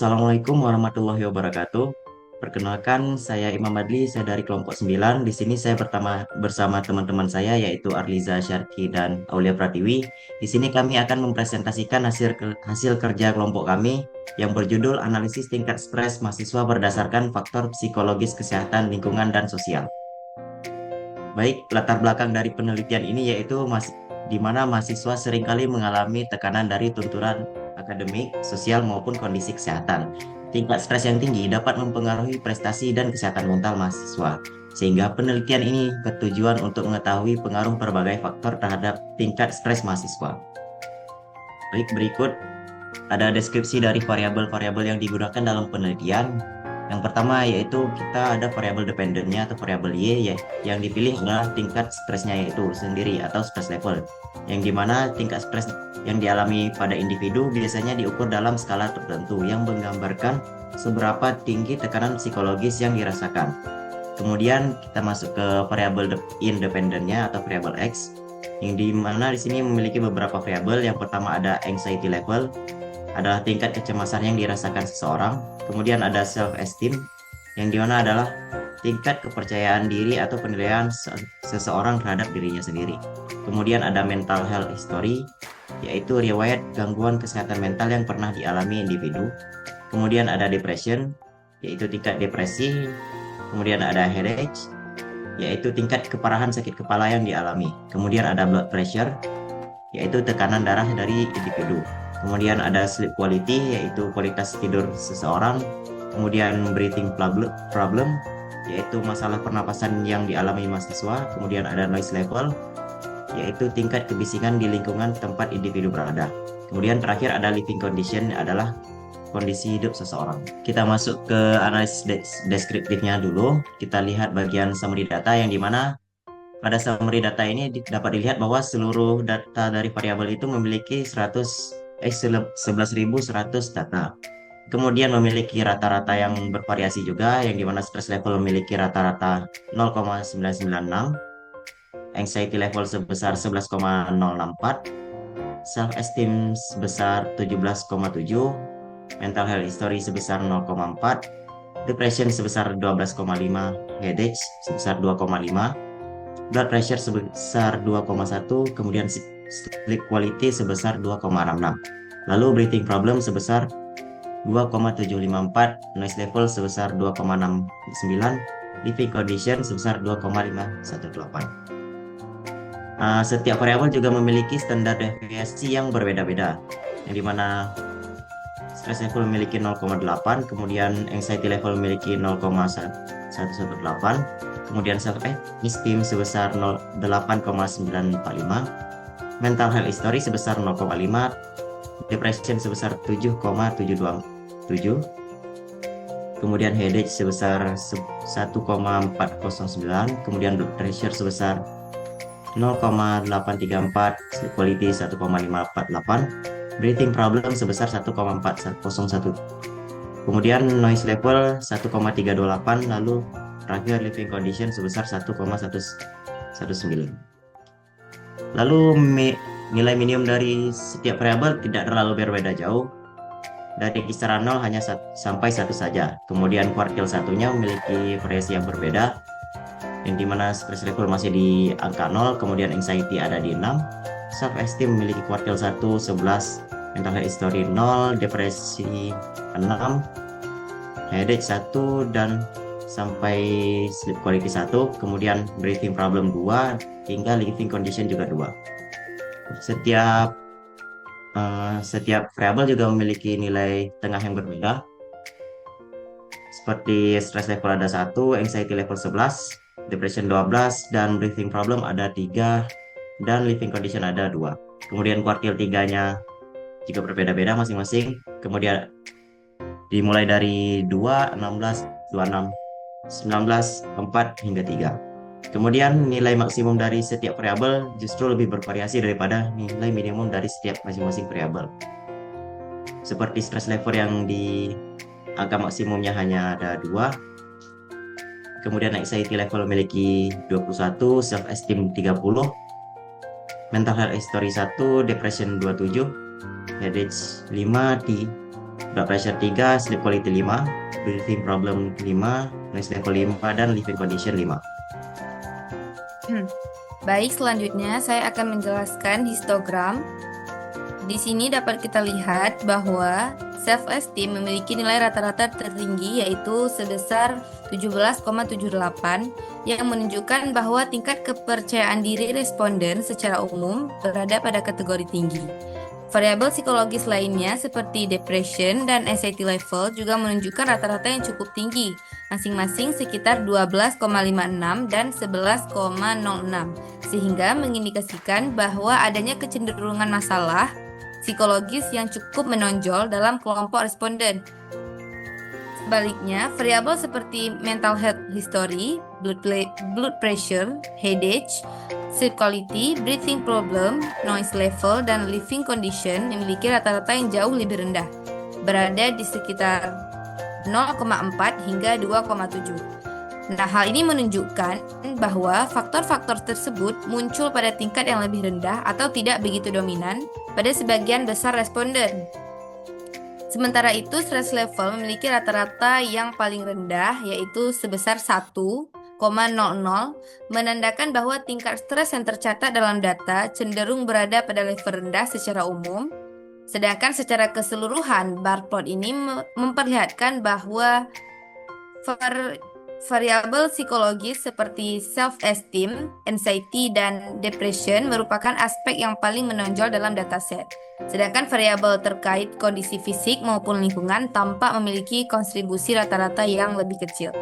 Assalamualaikum warahmatullahi wabarakatuh. Perkenalkan, saya Imam Adli, saya dari kelompok 9. Di sini saya bersama teman-teman saya yaitu Arliza Syarki dan Aulia Pratiwi. Di sini kami akan mempresentasikan hasil kerja kelompok kami yang berjudul Analisis Tingkat Stres Mahasiswa Berdasarkan Faktor Psikologis Kesehatan Lingkungan dan Sosial. Baik, latar belakang dari penelitian ini yaitu di mana mahasiswa seringkali mengalami tekanan dari tuntutan akademik, sosial maupun kondisi kesehatan. Tingkat stres yang tinggi dapat mempengaruhi prestasi dan kesehatan mental mahasiswa. Sehingga penelitian ini bertujuan untuk mengetahui pengaruh berbagai faktor terhadap tingkat stres mahasiswa. Baik, berikut ada deskripsi dari variabel-variabel yang digunakan dalam penelitian. Yang pertama yaitu kita ada variabel dependennya atau variabel Y ya, yang dipilih adalah tingkat stresnya yaitu sendiri atau stress level. Yang dimana tingkat stres yang dialami pada individu biasanya diukur dalam skala tertentu yang menggambarkan seberapa tinggi tekanan psikologis yang dirasakan. Kemudian kita masuk ke variabel independennya atau variabel X, yang dimana di sini memiliki beberapa variabel. Yang pertama ada anxiety level, adalah tingkat kecemasan yang dirasakan seseorang. Kemudian ada self-esteem, yang dimana adalah tingkat kepercayaan diri atau penilaian seseorang terhadap dirinya sendiri. Kemudian ada mental health history, yaitu riwayat gangguan kesehatan mental yang pernah dialami individu. Kemudian ada depression, yaitu tingkat depresi. Kemudian ada headache, yaitu tingkat keparahan sakit kepala yang dialami. Kemudian ada blood pressure, yaitu tekanan darah dari individu. Kemudian ada sleep quality, yaitu kualitas tidur seseorang. Kemudian breathing problem, yaitu masalah pernapasan yang dialami mahasiswa. Kemudian ada noise level, yaitu tingkat kebisingan di lingkungan tempat individu berada. Kemudian terakhir ada living condition, adalah kondisi hidup seseorang. Kita masuk ke analisis deskriptifnya dulu. Kita lihat bagian summary data, yang dimana pada summary data ini dapat dilihat bahwa seluruh data dari variabel itu memiliki 11.100 data. Kemudian memiliki rata-rata yang bervariasi juga, yang dimana stress level memiliki rata-rata 0,996, anxiety level sebesar 11,064, self-esteem sebesar 17,7, mental health history sebesar 0,4, depression sebesar 12,5, headache sebesar 2,5, blood pressure sebesar 2,1, kemudian sleep quality sebesar 2,66. Lalu breathing problem sebesar 2,754, noise level sebesar 2,69, living condition sebesar 2,518. Setiap variabel juga memiliki standar deviasi yang berbeda-beda, yang dimana stress level memiliki 0,8, kemudian anxiety level memiliki 0,118, kemudian self-esteem sebesar 8,945, mental health history sebesar 0,5, depression sebesar 7,727, kemudian headache sebesar 1,409, kemudian blood pressure sebesar 0,834, sleep quality 1,548, breathing problem sebesar 1,401, kemudian noise level 1,328, lalu terakhir living condition sebesar 1,119. Lalu nilai minimum dari setiap variabel tidak terlalu berbeda jauh, dari kisaran 0 hanya sampai 1 saja. Kemudian kuartil satunya memiliki variasi yang berbeda, yang dimana stress level masih di angka 0, kemudian anxiety ada di 6, self-esteem memiliki kuartil 1, 11, mental health history 0, depresi 6, headache 1, dan sampai sleep quality 1, kemudian breathing problem 2, hingga living condition juga 2. Setiap variabel juga memiliki nilai tengah yang berbeda. Seperti stress level ada 1, anxiety level 11, depression 12, dan breathing problem ada 3, dan living condition ada 2. Kemudian kuartil 3-nya juga berbeda-beda masing-masing. Kemudian dimulai dari 2, 16, 26, 19, 4, hingga 3. Kemudian nilai maksimum dari setiap variabel justru lebih bervariasi daripada nilai minimum dari setiap masing-masing variabel. Seperti stress level yang di angka maksimumnya hanya ada 2. Kemudian anxiety level memiliki 21, self-esteem 30, mental health history 1, depression 27, headache 5, blood pressure 3, sleep quality 5, breathing problem 5, noise level 5, dan living condition 5. Baik, selanjutnya saya akan menjelaskan histogram. Di sini dapat kita lihat bahwa self-esteem memiliki nilai rata-rata tertinggi yaitu sebesar 17,78 yang menunjukkan bahwa tingkat kepercayaan diri responden secara umum berada pada kategori tinggi. Variabel psikologis lainnya seperti depression dan anxiety level juga menunjukkan rata-rata yang cukup tinggi, masing-masing sekitar 12,56 dan 11,06, sehingga mengindikasikan bahwa adanya kecenderungan masalah psikologis yang cukup menonjol dalam kelompok responden. Sebaliknya, variabel seperti mental health history, blood pressure, headache, sleep quality, breathing problem, noise level, dan living condition memiliki rata-rata yang jauh lebih rendah, berada di sekitar 0,4 hingga 2,7. Nah, hal ini menunjukkan bahwa faktor-faktor tersebut muncul pada tingkat yang lebih rendah atau tidak begitu dominan pada sebagian besar responden. Sementara itu, stress level memiliki rata-rata yang paling rendah, yaitu sebesar 1,00, menandakan bahwa tingkat stres yang tercatat dalam data cenderung berada pada level rendah secara umum. Sedangkan secara keseluruhan, bar plot ini memperlihatkan bahwa variabel psikologis seperti self-esteem, anxiety, dan depression merupakan aspek yang paling menonjol dalam dataset. Sedangkan variabel terkait kondisi fisik maupun lingkungan tampak memiliki kontribusi rata-rata yang lebih kecil.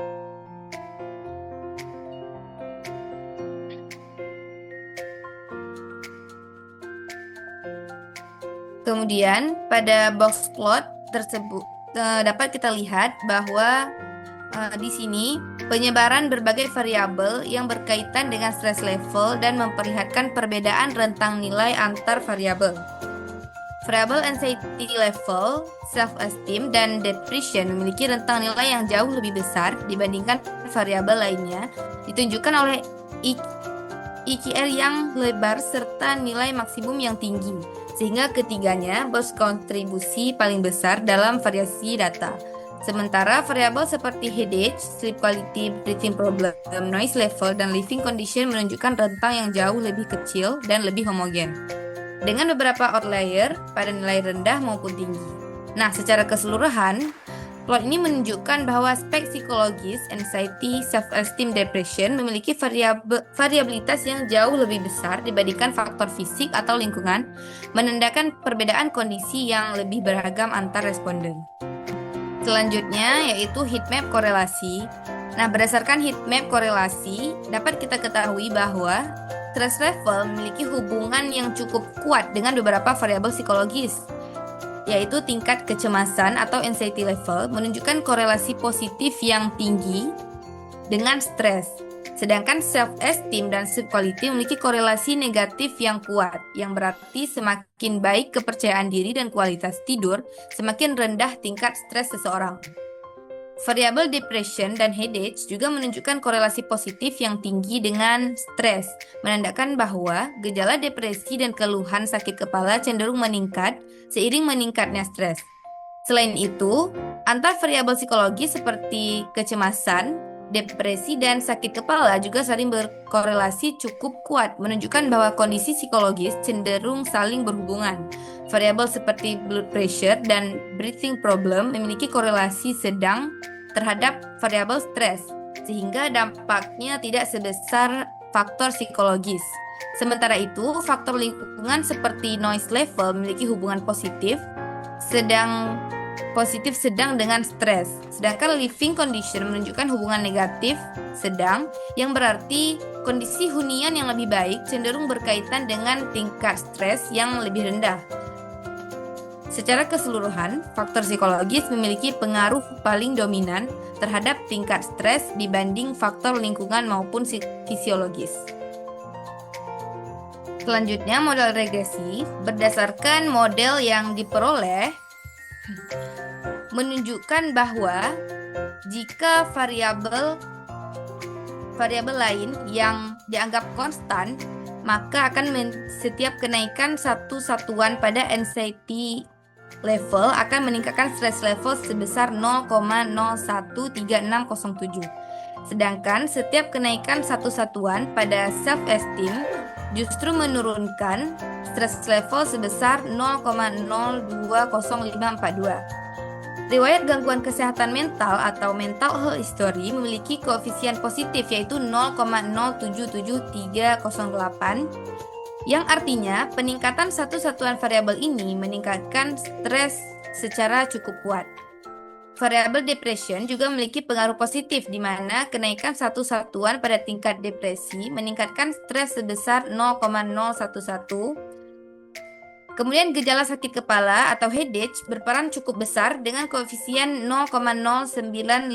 Kemudian pada box plot tersebut dapat kita lihat bahwa di sini penyebaran berbagai variabel yang berkaitan dengan stress level dan memperlihatkan perbedaan rentang nilai antar variabel. Variabel anxiety level, self-esteem, dan depression memiliki rentang nilai yang jauh lebih besar dibandingkan variabel lainnya, ditunjukkan oleh IQR yang lebar serta nilai maksimum yang tinggi, sehingga ketiganya berkontribusi paling besar dalam variasi data. Sementara variabel seperti headache, sleep quality, breathing problem, noise level, dan living condition menunjukkan rentang yang jauh lebih kecil dan lebih homogen, dengan beberapa outlier pada nilai rendah maupun tinggi. Nah, secara keseluruhan, plot ini menunjukkan bahwa aspek psikologis, anxiety, self-esteem, depression memiliki variabilitas yang jauh lebih besar dibandingkan faktor fisik atau lingkungan, menandakan perbedaan kondisi yang lebih beragam antar responden. Selanjutnya yaitu heatmap korelasi. Nah, berdasarkan heatmap korelasi, dapat kita ketahui bahwa stress level memiliki hubungan yang cukup kuat dengan beberapa variabel psikologis, yaitu tingkat kecemasan atau anxiety level menunjukkan korelasi positif yang tinggi dengan stres. Sedangkan self-esteem dan sleep quality memiliki korelasi negatif yang kuat, yang berarti semakin baik kepercayaan diri dan kualitas tidur, semakin rendah tingkat stres seseorang. Variabel depression dan headache juga menunjukkan korelasi positif yang tinggi dengan stres, menandakan bahwa gejala depresi dan keluhan sakit kepala cenderung meningkat seiring meningkatnya stres. Selain itu, antar variabel psikologi seperti kecemasan, depresi, dan sakit kepala juga saling berkorelasi cukup kuat, menunjukkan bahwa kondisi psikologis cenderung saling berhubungan. Variabel seperti blood pressure dan breathing problem memiliki korelasi sedang terhadap variabel stres, sehingga dampaknya tidak sebesar faktor psikologis. Sementara itu, faktor lingkungan seperti noise level memiliki hubungan positif sedang dengan stres. Sedangkan living condition menunjukkan hubungan negatif sedang, yang berarti kondisi hunian yang lebih baik cenderung berkaitan dengan tingkat stres yang lebih rendah. Secara keseluruhan, faktor psikologis memiliki pengaruh paling dominan terhadap tingkat stres dibanding faktor lingkungan maupun fisiologis. Selanjutnya, model regresi berdasarkan model yang diperoleh menunjukkan bahwa jika variabel lain yang dianggap konstan, maka akan setiap kenaikan satu satuan pada anxiety level akan meningkatkan stress level sebesar 0,013607. Sedangkan setiap kenaikan satu satuan pada self-esteem justru menurunkan stress level sebesar 0,020542. Riwayat gangguan kesehatan mental atau mental health history memiliki koefisien positif yaitu 0,077308, yang artinya peningkatan satu satuan variabel ini meningkatkan stres secara cukup kuat. Variabel depression juga memiliki pengaruh positif di mana kenaikan satu satuan pada tingkat depresi meningkatkan stres sebesar 0,011. Kemudian gejala sakit kepala atau headache berperan cukup besar dengan koefisien 0,0956.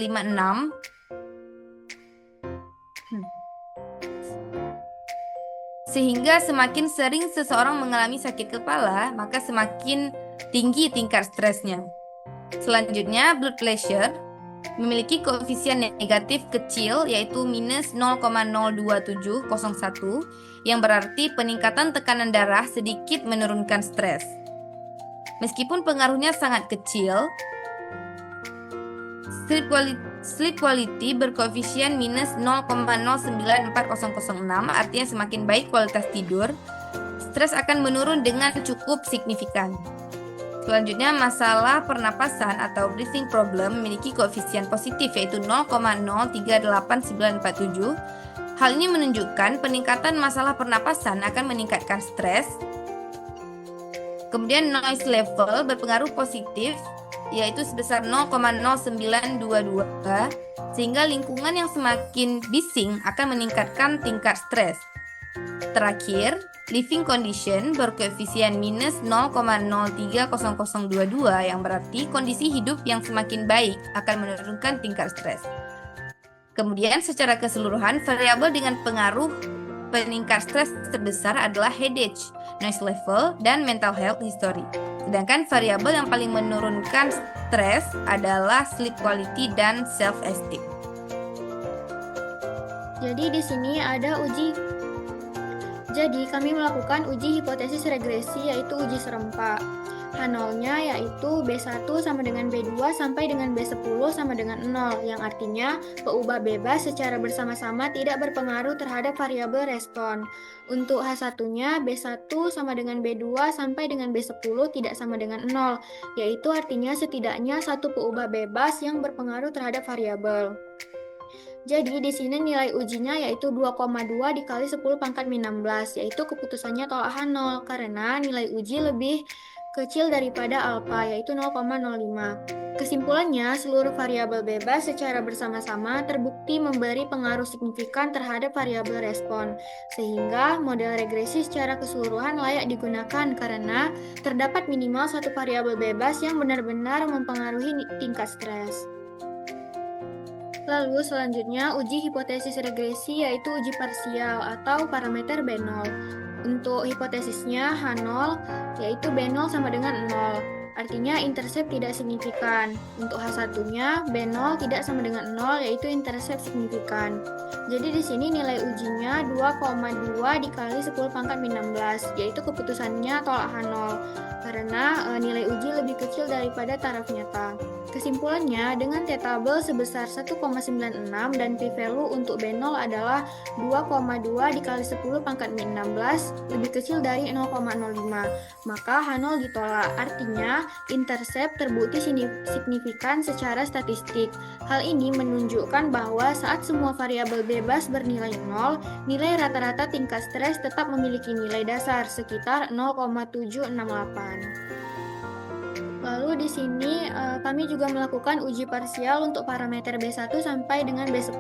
Sehingga semakin sering seseorang mengalami sakit kepala, maka semakin tinggi tingkat stresnya. Selanjutnya, blood pressure memiliki koefisien negatif kecil yaitu minus 0,02701, yang berarti peningkatan tekanan darah sedikit menurunkan stres. Meskipun pengaruhnya sangat kecil, sleep quality berkoefisien minus 0,094006, artinya semakin baik kualitas tidur, stres akan menurun dengan cukup signifikan. Selanjutnya, masalah pernapasan atau breathing problem memiliki koefisien positif yaitu 0,038947. Hal ini menunjukkan peningkatan masalah pernapasan akan meningkatkan stres. Kemudian noise level berpengaruh positif yaitu sebesar 0,0922, sehingga lingkungan yang semakin bising akan meningkatkan tingkat stres. Terakhir, living condition berkoefisien minus 0,030022, yang berarti kondisi hidup yang semakin baik akan menurunkan tingkat stres. Kemudian secara keseluruhan, variabel dengan pengaruh peningkat stres terbesar adalah headache, noise level, dan mental health history. Sedangkan variabel yang paling menurunkan stres adalah sleep quality dan self-esteem. Jadi kami melakukan uji hipotesis regresi yaitu uji serempak. H0-nya yaitu B1 sama dengan B2 sampai dengan B10 sama dengan 0, yang artinya peubah bebas secara bersama-sama tidak berpengaruh terhadap variabel respon. Untuk H1-nya B1 sama dengan B2 sampai dengan B10 tidak sama dengan 0, yaitu artinya setidaknya satu peubah bebas yang berpengaruh terhadap variabel. Jadi di sini nilai ujinya yaitu 2,2 dikali 10 pangkat min 16, yaitu keputusannya tolak H0 karena nilai uji lebih kecil daripada alfa, yaitu 0,05. Kesimpulannya, seluruh variabel bebas secara bersama-sama terbukti memberi pengaruh signifikan terhadap variabel respon, sehingga model regresi secara keseluruhan layak digunakan karena terdapat minimal satu variabel bebas yang benar-benar mempengaruhi tingkat stres. Lalu selanjutnya uji hipotesis regresi yaitu uji parsial atau parameter B0. Untuk hipotesisnya H0 yaitu B0 sama dengan 0. Artinya intercept tidak signifikan. Untuk H1-nya B0 tidak sama dengan 0 yaitu intercept signifikan. Jadi di sini nilai ujinya 2,2 dikali 10 pangkat min 16, yaitu keputusannya tolak H0 karena nilai uji lebih kecil daripada taraf nyata. Kesimpulannya, dengan T-tabel sebesar 1,96 dan p-value untuk B0 adalah 2,2 dikali 10 pangkat min 16 lebih kecil dari 0,05, maka H0 ditolak. Artinya, intercept terbukti signifikan secara statistik. Hal ini menunjukkan bahwa saat semua variabel bebas bernilai 0, nilai rata-rata tingkat stres tetap memiliki nilai dasar sekitar 0,768. Lalu di sini kami juga melakukan uji parsial untuk parameter B1 sampai dengan B10.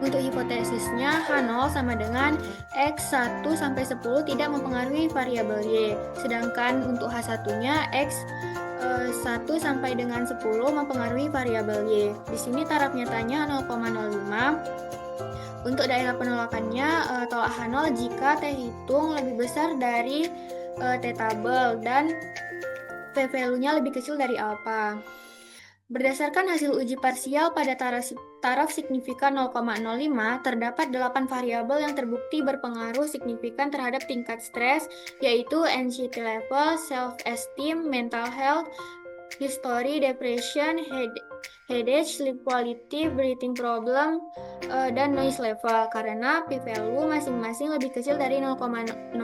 Untuk hipotesisnya H0 sama dengan X1 sampai 10 tidak mempengaruhi variabel Y. Sedangkan untuk H1-nya X1 sampai dengan 10 mempengaruhi variabel Y. Di sini taraf nyatanya 0,05. Untuk daerah penolakannya tolak H0 jika T hitung lebih besar dari T tabel dan p-value-nya lebih kecil dari alfa. Berdasarkan hasil uji parsial pada taraf signifikan 0,05, terdapat 8 variabel yang terbukti berpengaruh signifikan terhadap tingkat stres, yaitu anxiety level, self-esteem, mental health, history, depression, headache, sleep quality, breathing problem, dan noise level. Karena p-value masing-masing lebih kecil dari 0,05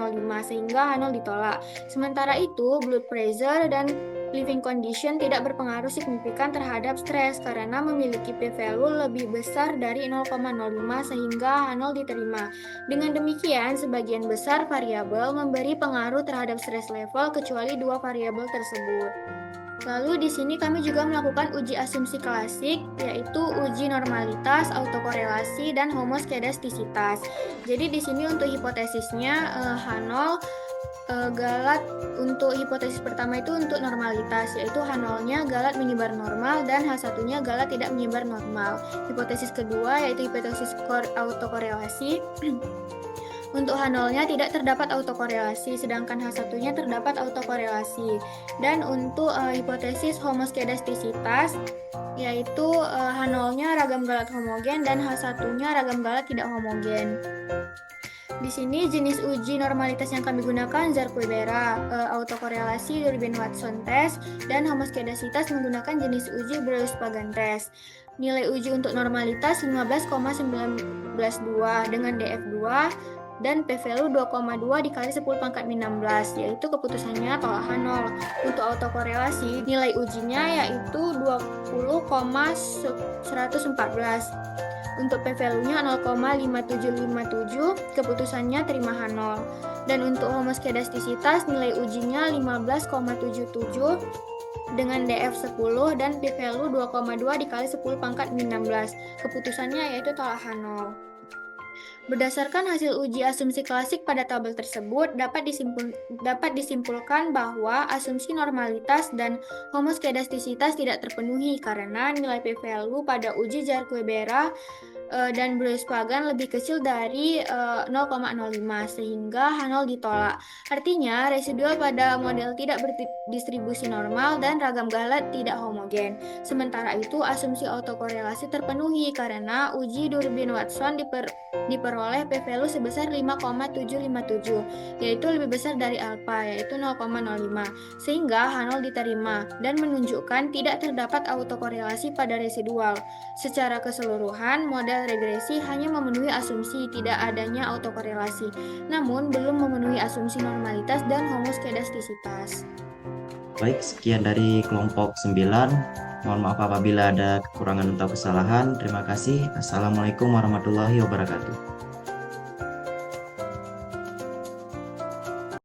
sehingga H0 ditolak. Sementara itu, blood pressure dan living condition tidak berpengaruh signifikan terhadap stres karena memiliki p-value lebih besar dari 0,05 sehingga H0 diterima. Dengan demikian, sebagian besar variabel memberi pengaruh terhadap stres level kecuali 2 variabel tersebut. Lalu di sini kami juga melakukan uji asumsi klasik, yaitu uji normalitas, autokorelasi, dan homoskedastisitas. Jadi di sini untuk hipotesisnya H0 galat untuk hipotesis pertama itu untuk normalitas, yaitu H0-nya galat menyebar normal dan H1-nya galat tidak menyebar normal. Hipotesis kedua yaitu hipotesis autokorelasi. Untuk H0-nya tidak terdapat autokorelasi, sedangkan H1-nya terdapat autokorelasi. Dan untuk hipotesis homoskedastisitas, yaitu H0-nya ragam galat homogen dan H1-nya ragam galat tidak homogen. Di sini jenis uji normalitas yang kami gunakan Zarquebera, autokorelasi Durbin-Watson test, dan homoskedasitas menggunakan jenis uji Breuil-Spagan test. Nilai uji untuk normalitas 15,192 dengan DF2 dan p-value 2,2 dikali 10 pangkat min 16, yaitu keputusannya tolak H0. Untuk autokorelasi, nilai ujinya yaitu 20,114. Untuk p-value-nya 0,5757, keputusannya terima H0. Dan untuk homoskedastisitas, nilai ujinya 15,77 dengan DF10 dan p-value 2,2 dikali 10 pangkat min 16. Keputusannya yaitu tolak H0. Berdasarkan hasil uji asumsi klasik pada tabel tersebut, dapat disimpulkan bahwa asumsi normalitas dan homoskedastisitas tidak terpenuhi karena nilai p-value pada uji Zarquebera dan Breuil-Spagan lebih kecil dari 0,05 sehingga H0 ditolak. Artinya, residual pada model tidak berdistribusi normal dan ragam galat tidak homogen. Sementara itu, asumsi autokorelasi terpenuhi karena uji Durbin-Watson diperoleh p-value sebesar 5,757, yaitu lebih besar dari alfa, yaitu 0,05, sehingga H0 diterima dan menunjukkan tidak terdapat autokorelasi pada residual. Secara keseluruhan, model regresi hanya memenuhi asumsi tidak adanya autokorelasi, namun belum memenuhi asumsi normalitas dan homoskedastisitas. Baik, sekian dari kelompok 9. Mohon maaf apabila ada kekurangan atau kesalahan. Terima kasih. Assalamualaikum warahmatullahi wabarakatuh.